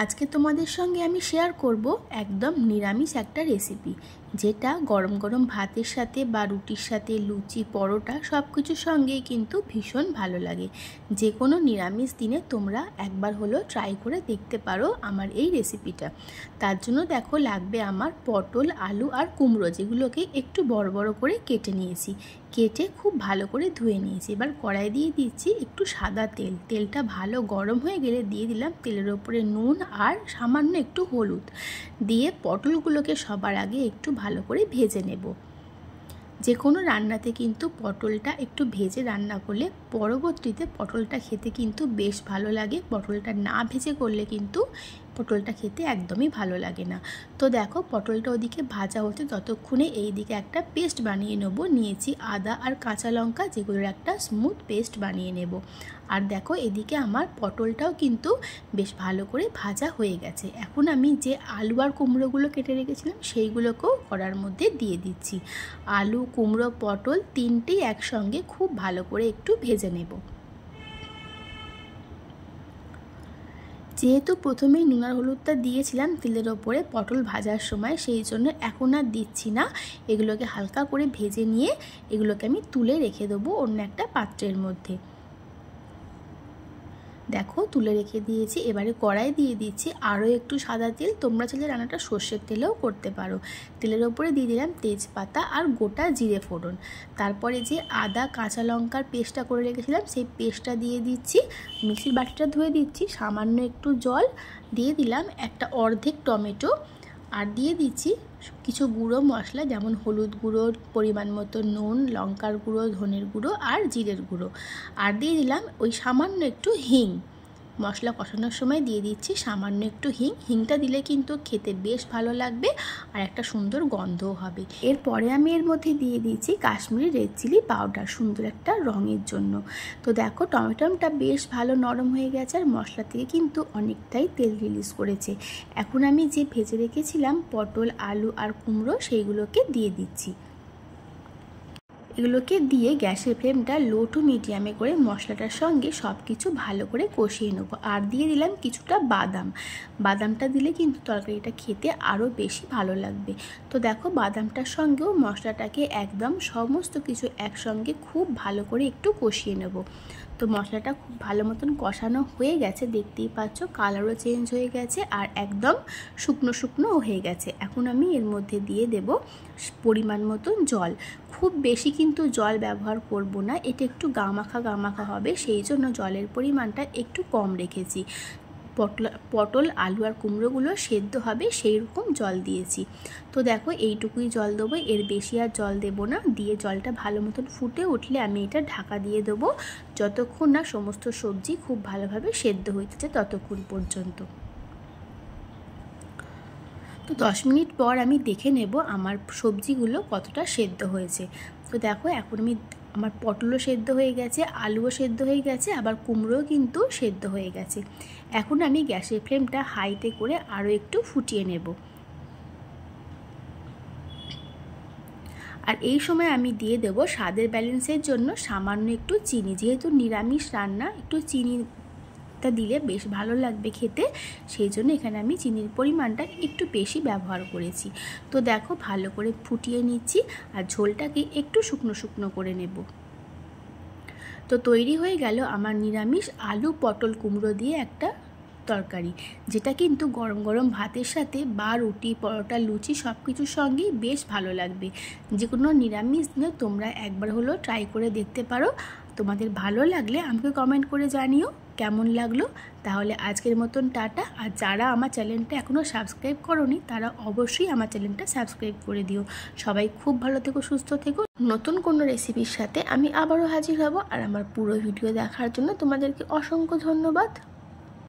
আজকে তোমাদের সঙ্গে আমি শেয়ার করব একদম নিরামিষ একটা রেসিপি, যেটা গরম গরম ভাতের সাথে বা রুটির সাথে, লুচি, পরোটা সব কিছুর সঙ্গেই কিন্তু ভীষণ ভালো লাগে। যে কোনো নিরামিষ দিনে তোমরা একবার হলেও ট্রাই করে দেখতে পারো আমার এই রেসিপিটা। তার জন্য দেখো লাগবে আমার পটল, আলু আর কুমড়ো, যেগুলোকে একটু বড় বড় করে কেটে নিয়েছি। কেটে খুব ভালো করে ধুয়ে নিয়েছি। এবার কড়াই দিয়ে দিচ্ছি একটু সাদা তেল। তেলটা ভালো গরম হয়ে গেলে দিয়ে দিলাম তেলের ওপরে নুন আর সামান্য একটু হলুদ দিয়ে পটলগুলোকে সবার আগে একটু ভালো করে ভেজে নেব। যে কোনো রান্নাতে কিন্তু পটলটা একটু ভেজে রান্না করলে পরবর্তীতে পটলটা খেতে কিন্তু বেশ ভালো লাগে। পটলটা না ভেজে করলে কিন্তু পটলটা খেতে একদমই ভালো লাগে না। তো দেখো পটলটা ওদিকে ভাজা হচ্ছে, ততক্ষণে এই দিকে একটা পেস্ট বানিয়ে নেব। নিয়েছি আদা আর কাঁচা লঙ্কা, যেগুলোর একটা স্মুথ পেস্ট বানিয়ে নেব। আর দেখো এদিকে আমার পটলটাও কিন্তু বেশ ভালো করে ভাজা হয়ে গেছে। এখন আমি যে আলু আর কুমড়োগুলো কেটে রেখেছিলাম সেইগুলোকেও কড়ার মধ্যে দিয়ে দিচ্ছি। আলু, কুমড়ো, পটল তিনটেই একসঙ্গে খুব ভালো করে একটু ভেজে নেব। যেহেতু প্রথমেই নুন আর হলুদটা দিয়েছিলাম তেলের ওপরে পটল ভাজার সময়, সেই জন্য এখন আর দিচ্ছি না। এগুলোকে হালকা করে ভেজে নিয়ে এগুলোকে আমি তুলে রেখে দেবো অন্য একটা পাত্রের মধ্যে। দেখো তুলে রেখে দিয়েছি। এবারে কড়াই দিয়ে দিচ্ছি আরও একটু সাদা তেল। তোমরা চাইলে রান্নাটা সর্ষের তেলেও করতে পারো। তেলের ওপরে দিয়ে দিলাম তেজপাতা আর গোটা জিরে ফোড়ন। তারপরে যে আদা কাঁচা লঙ্কার পেস্টটা করে রেখেছিলাম সেই পেস্টটা দিয়ে দিচ্ছি। মিক্সির বাটিটা ধুয়ে দিচ্ছি। সামান্য একটু জল দিয়ে দিলাম, একটা অর্ধেক টমেটো, আর দিয়ে দিচ্ছি কিছু গুঁড়ো মশলা, যেমন হলুদ গুঁড়ো, পরিমাণ মতো নুন, লঙ্কার গুঁড়ো, ধনের গুঁড়ো আর জিরের গুঁড়ো। আর দিয়ে দিলাম ওই সামান্য একটু হিং। মশলা কষানোর সময় দিয়ে দিচ্ছি সামান্য একটু হিং। হিংটা দিলে কিন্তু খেতে বেশ ভালো লাগবে আর একটা সুন্দর গন্ধও হবে। এরপরে আমি এর মধ্যে দিয়ে দিচ্ছি কাশ্মীরি রেড চিলি পাউডার, সুন্দর একটা রঙের জন্য। তো দেখো টমেটোটা বেশ ভালো নরম হয়ে গেছে আর মশলা থেকে কিন্তু অনেকটাই তেল রিলিজ করেছে। এখন আমি যে ভেজে রেখেছিলাম পটল, আলু আর কুমড়ো, সেইগুলোকে দিয়ে দিচ্ছি। এগুলোকে দিয়ে গ্যাসের ফ্লেমটা লো টু মিডিয়ামে করে মশলাটার সঙ্গে সব কিছু ভালো করে কষিয়ে নেবো। আর দিয়ে দিলাম কিছুটা বাদাম। বাদামটা দিলে কিন্তু তরকারিটা খেতে আরও বেশি ভালো লাগবে। তো দেখো বাদামটার সঙ্গেও মশলাটাকে একদম সমস্ত কিছু একসঙ্গে খুব ভালো করে একটু কষিয়ে নেব। তো মশলাটা খুব ভালো মতন কষানো হয়ে গেছে, দেখতেই পাচ্ছ কালারও চেঞ্জ হয়ে গেছে আর একদম শুকনো শুকনো হয়ে গেছে। এখন আমি এর মধ্যে দিয়ে দেব পরিমাণ মতন জল। খুব বেশি কিন্তু জল ব্যবহার করব না, এটা একটু গামাখা গামাখা হবে, সেই জন্য জলের পরিমাণটা একটু কম রেখেছি। পটল, আলু আর কুমড়োগুলো সেদ্ধ হবে সেই রকম জল দিয়েছি। তো দেখো এইটুকুই জল দেবো, এর বেশি আর জল দেবো না। দিয়ে জলটা ভালো মতন ফুটে উঠলে আমি এটা ঢাকা দিয়ে দেবো, যতক্ষণ না সমস্ত সবজি খুব ভালোভাবে সেদ্ধ হইতেছে ততক্ষণ পর্যন্ত। তো 10 মিনিট পর আমি দেখে নেব আমার সবজিগুলো কতটা সেদ্ধ হয়েছে। তো দেখো এখন আমার পটলও সেদ্ধ হয়ে গেছে, আলুও সেদ্ধ হয়ে গেছে, আবার কুমড়োও কিন্তু সেদ্ধ হয়ে গেছে। এখন আমি গ্যাসের ফ্লেমটা হাইতে করে আরও একটু ফুটিয়ে নেব। আর এই সময় আমি দিয়ে দেব স্বাদের ব্যালেন্সের জন্য সামান্য একটু চিনি। যেহেতু নিরামিষ রান্না, একটু চিনিটা দিলে বেশ ভালো লাগবে খেতে, সেই জন্য এখানে আমি চিনির পরিমাণটা একটু বেশি ব্যবহার করেছি। তো দেখো ভালো করে ফুটিয়ে নিচ্ছি আর ঝোলটাকে একটু শুকনো শুকনো করে নেব। তো তৈরি হয়ে গেল আমার নিরামিষ আলু পটল কুমড়ো দিয়ে একটা তরকারি, যেটা কিন্তু গরম গরম ভাতের সাথে বা রুটি, পরোটা, লুচি সব কিছুর সঙ্গেই বেশ ভালো লাগবে। যে কোনো নিরামিষ দিনে তোমরা একবার হলেও ট্রাই করে দেখতে পারো। তোমাদের ভালো লাগলে আমাকে কমেন্ট করে জানিও কেমন লাগলো। তাহলে আজকের মতন টাটা। আর যারা আমার চ্যানেলটা এখনও সাবস্ক্রাইব করোনি তারা অবশ্যই আমার চ্যানেলটা সাবস্ক্রাইব করে দিও। সবাই খুব ভালো থেকো, সুস্থ থেকো। নতুন কোনো রেসিপির সাথে আমি আবারও হাজির হব। আর আমার পুরো ভিডিও দেখার জন্য তোমাদেরকে অসংখ্য ধন্যবাদ।